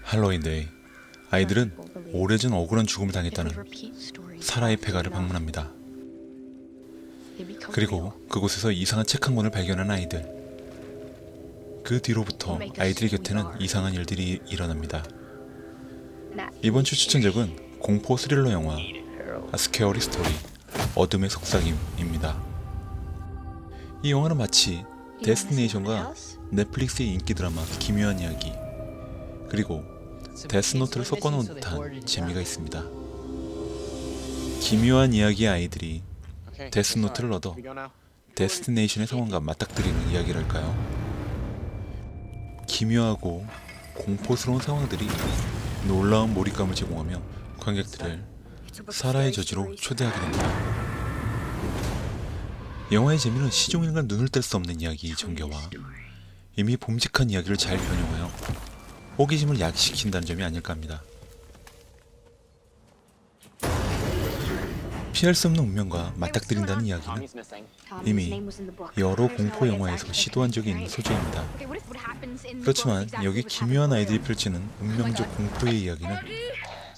할로윈데이, 아이들은 오래전 억울한 죽음을 당했다는 사라의 폐가를 방문합니다. 그리고 그곳에서 이상한 책 한 권을 발견한 아이들. 그 뒤로부터 아이들의 곁에는 이상한 일들이 일어납니다. 이번 주 추천작은 공포 스릴러 영화 A Scary Story, 어둠의 속삭임입니다. 이 영화는 마치 데스티네이션과 넷플릭스의 인기 드라마 기묘한 이야기, 그리고 데스노트를 섞어놓은 듯한 재미가 있습니다. 기묘한 이야기의 아이들이 데스노트를 얻어 데스티네이션의 상황과 맞닥뜨리는 이야기랄까요? 기묘하고 공포스러운 상황들이 놀라운 몰입감을 제공하며 관객들을 사라의 저지로 초대하게 됩니다. 영화의 재미는 시종일관 눈을 뗄 수 없는 이야기 전개와 이미 봄직한 이야기를 잘 변형하여 호기심을 야기시킨다는 점이 아닐까 합니다. 피할 수 없는 운명과 맞닥뜨린다는 이야기는 이미 여러 공포 영화에서 시도한 적이 있는 소재입니다. 그렇지만 여기 기묘한 아이들이 펼치는 운명적 공포의 이야기는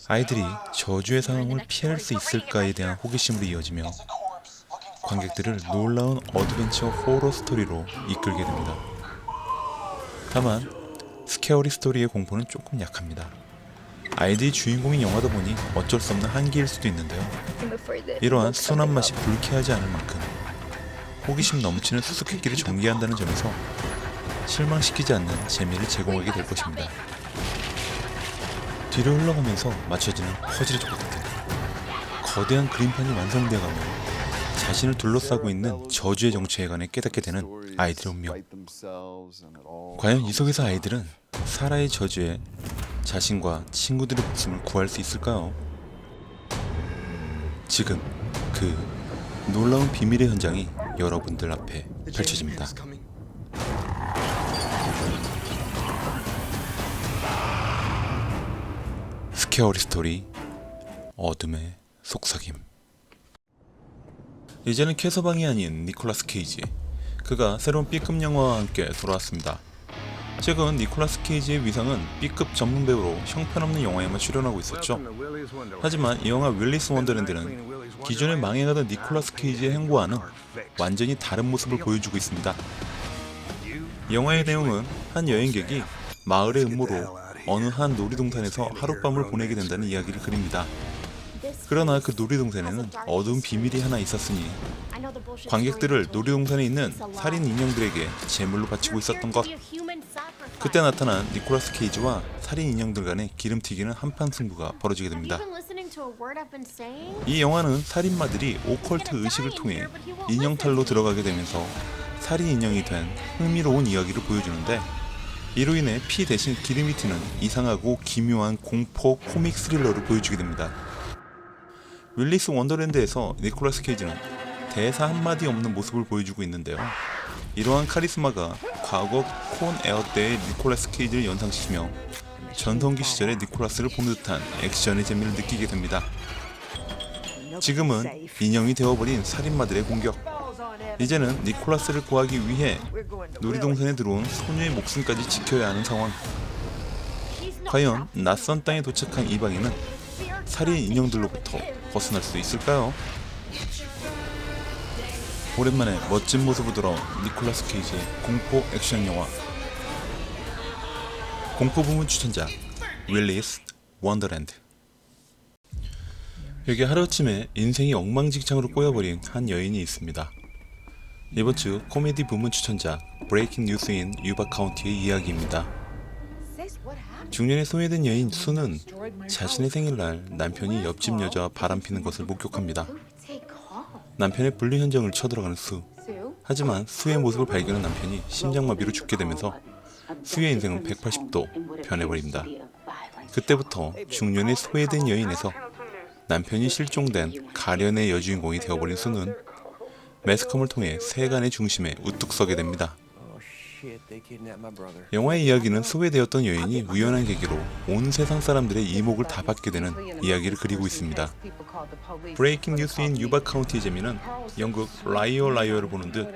아이들이 저주의 상황을 피할 수 있을까에 대한 호기심으로 이어지며 관객들을 놀라운 어드벤처 호러 스토리로 이끌게 됩니다. 다만 스케어리 스토리의 공포는 조금 약합니다. 아이들이 주인공인 영화다 보니 어쩔 수 없는 한계일 수도 있는데요. 이러한 순한 맛이 불쾌하지 않을 만큼 호기심 넘치는 수수께끼를 전개한다는 점에서 실망시키지 않는 재미를 제공하게 될 것입니다. 뒤로 흘러가면서 맞춰지는 퍼즐의 조각 같은 거대한 그림판이 완성되어가며 자신을 둘러싸고 있는 저주의 정체에 관해 깨닫게 되는 아이들의 운명. 과연 이 속에서 아이들은 사라의 저주에 자신과 친구들의 목숨을 구할 수 있을까요? 지금 그 놀라운 비밀의 현장이 여러분들 앞에 펼쳐집니다. 스케어리 스토리, 어둠의 속삭임. 이제는 캐서방이 아닌 니콜라스 케이지. 그가 새로운 B급 영화와 함께 돌아왔습니다. 최근 니콜라스 케이지의 위상은 B급 전문 배우로 형편없는 영화에만 출연하고 있었죠. 하지만 이 영화 윌리스 원더랜드는 기존에 망해가던 니콜라스 케이지의 행보와는 완전히 다른 모습을 보여주고 있습니다. 영화의 내용은 한 여행객이 마을의 음모로 어느 한 놀이동산에서 하룻밤을 보내게 된다는 이야기를 그립니다. 그러나 그 놀이동산에는 어두운 비밀이 하나 있었으니 관객들을 놀이동산에 있는 살인 인형들에게 제물로 바치고 있었던 것. 그때 나타난 니콜라스 케이지와 살인 인형들 간의 기름튀기는 한판 승부가 벌어지게 됩니다. 이 영화는 살인마들이 오컬트 의식을 통해 인형탈로 들어가게 되면서 살인 인형이 된 흥미로운 이야기를 보여주는데, 이로 인해 피 대신 기름이 튀는 이상하고 기묘한 공포 코믹 스릴러를 보여주게 됩니다. 윌리스 원더랜드에서 니콜라스 케이지는 대사 한마디 없는 모습을 보여주고 있는데요. 이러한 카리스마가 과거 콘 에어 때의 니콜라스 케이지를 연상시키며 전성기 시절의 니콜라스를 보는 듯한 액션의 재미를 느끼게 됩니다. 지금은 인형이 되어버린 살인마들의 공격. 이제는 니콜라스를 구하기 위해 놀이동산에 들어온 소녀의 목숨까지 지켜야 하는 상황. 과연 낯선 땅에 도착한 이방인은 살인 인형들로부터 벗어날 수 있을까요? 오랜만에 멋진 모습으로 돌아온 니콜라스 케이지의 공포 액션 영화. 공포 부문 추천작 윌리스 원더랜드. 여기 하루아침에 인생이 엉망진창으로 꼬여버린 한 여인이 있습니다. 이번 주 코미디 부문 추천작 브레이킹 뉴스 인 유바 카운티의 이야기입니다. 중년에 소외된 여인 수는 자신의 생일날 남편이 옆집 여자와 바람피는 것을 목격합니다. 남편의 분리 현장을 쳐들어가는 수. 하지만 수의 모습을 발견한 남편이 심장마비로 죽게 되면서 수의 인생은 180도 변해버립니다. 그때부터 중년의 소외된 여인에서 남편이 실종된 가련의 여주인공이 되어버린 수는 매스컴을 통해 세간의 중심에 우뚝 서게 됩니다. 영화의 이야기는 소외되었던 여인이 우연한 계기로 온 세상 사람들의 이목을 다 받게 되는 이야기를 그리고 있습니다. 브레이킹 뉴스인 유바 카운티의 재미는 영국 라이어 라이어를 보는 듯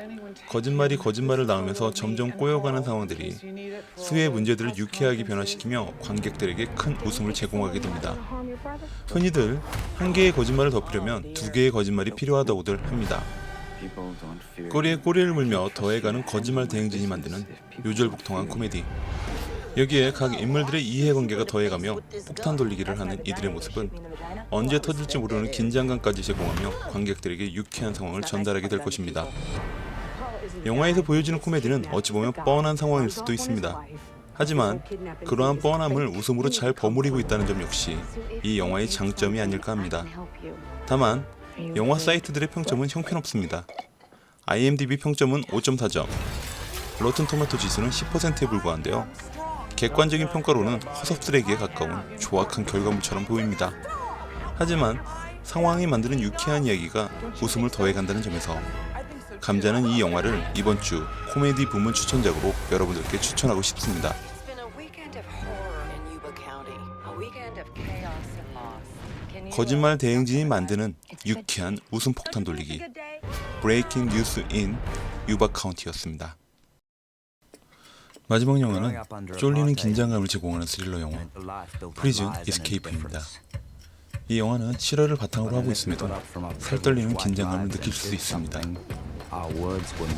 거짓말이 거짓말을 낳으면서 점점 꼬여가는 상황들이 수의 문제들을 유쾌하게 변화시키며 관객들에게 큰 웃음을 제공하게 됩니다. 흔히들 한 개의 거짓말을 덮으려면 두 개의 거짓말이 필요하다고들 합니다. 꼬리에 꼬리를 물며 더해가는 거짓말 대행진이 만드는 요절복통한 코미디. 여기에 각 인물들의 이해관계가 더해가며 폭탄 돌리기를 하는 이들의 모습은 언제 터질지 모르는 긴장감까지 제공하며 관객들에게 유쾌한 상황을 전달하게 될 것입니다. 영화에서 보여지는 코미디는 어찌 보면 뻔한 상황일 수도 있습니다. 하지만 그러한 뻔함을 웃음으로 잘 버무리고 있다는 점 역시 이 영화의 장점이 아닐까 합니다. 다만 영화 사이트들의 평점은 형편없습니다. IMDb 평점은 5.4점, 로튼 토마토 지수는 10%에 불과한데요. 객관적인 평가로는 허섭쓰레기에 가까운 조악한 결과물처럼 보입니다. 하지만 상황이 만드는 유쾌한 이야기가 웃음을 더해간다는 점에서 감자는 이 영화를 이번 주 코미디 부문 추천작으로 여러분들께 추천하고 싶습니다. 거짓말 대행진이 만드는 유쾌한 웃음 폭탄 돌리기 브레이킹 뉴스 인 유바 카운티였습니다. 마지막 영화는 쫄리는 긴장감을 제공하는 스릴러 영화 프리즌 이스케이프입니다. 이 영화는 실화를 바탕으로 하고 있음에도 살떨리는 긴장감을 느낄 수 있습니다.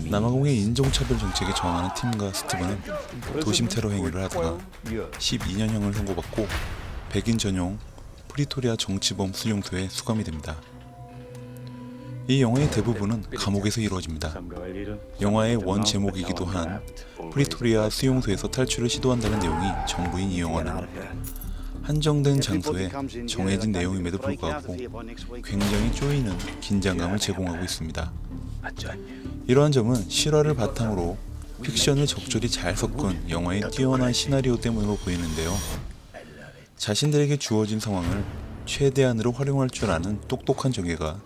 남아공의 인종차별 정책에 저항하는 팀과 스티브는 도심 테러 행위를 하다가 12년형을 선고받고 백인 전용 프리토리아 정치범 수용소에 수감이 됩니다. 이 영화의 대부분은 감옥에서 이루어집니다. 영화의 원 제목이기도 한 프리토리아 수용소에서 탈출을 시도한다는 내용이 전부인 이 영화는 한정된 장소에 정해진 내용임에도 불구하고 굉장히 쪼이는 긴장감을 제공하고 있습니다. 이러한 점은 실화를 바탕으로 픽션을 적절히 잘 섞은 영화의 뛰어난 시나리오 때문으로 보이는데요. 자신들에게 주어진 상황을 최대한으로 활용할 줄 아는 똑똑한 정예가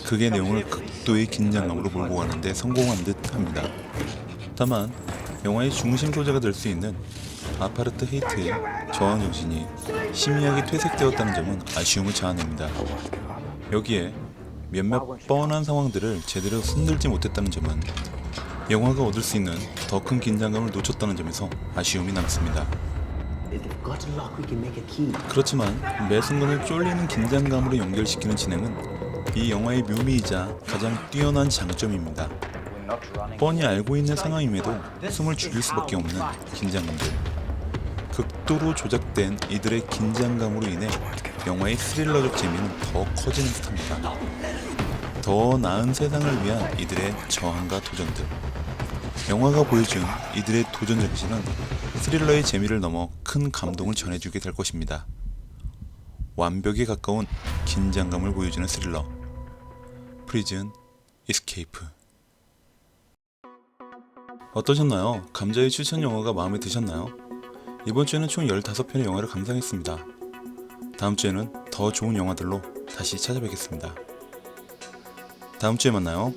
극의 내용을 극도의 긴장감으로 몰고 가는데 성공한 듯 합니다. 다만 영화의 중심 소재가 될 수 있는 아파르트 헤이트의 저항 정신이 심의하게 퇴색되었다는 점은 아쉬움을 자아냅니다. 여기에 몇몇 뻔한 상황들을 제대로 손들지 못했다는 점은 영화가 얻을 수 있는 더 큰 긴장감을 놓쳤다는 점에서 아쉬움이 남습니다. 그렇지만 매 순간을 쫄리는 긴장감으로 연결시키는 진행은 이 영화의 묘미이자 가장 뛰어난 장점입니다. 뻔히 알고 있는 상황임에도 숨을 죽일 수밖에 없는 긴장감들. 극도로 조작된 이들의 긴장감으로 인해 영화의 스릴러적 재미는 더 커지는 듯합니다. 더 나은 세상을 위한 이들의 저항과 도전들. 영화가 보여준 이들의 도전 정신은 스릴러의 재미를 넘어 큰 감동을 전해주게 될 것입니다. 완벽에 가까운 긴장감을 보여주는 스릴러 프리즌 이스케이프. 어떠셨나요? 감자의 추천 영화가 마음에 드셨나요? 이번 주에는 총 15편의 영화를 감상했습니다. 다음 주에는 더 좋은 영화들로 다시 찾아뵙겠습니다. 다음 주에 만나요.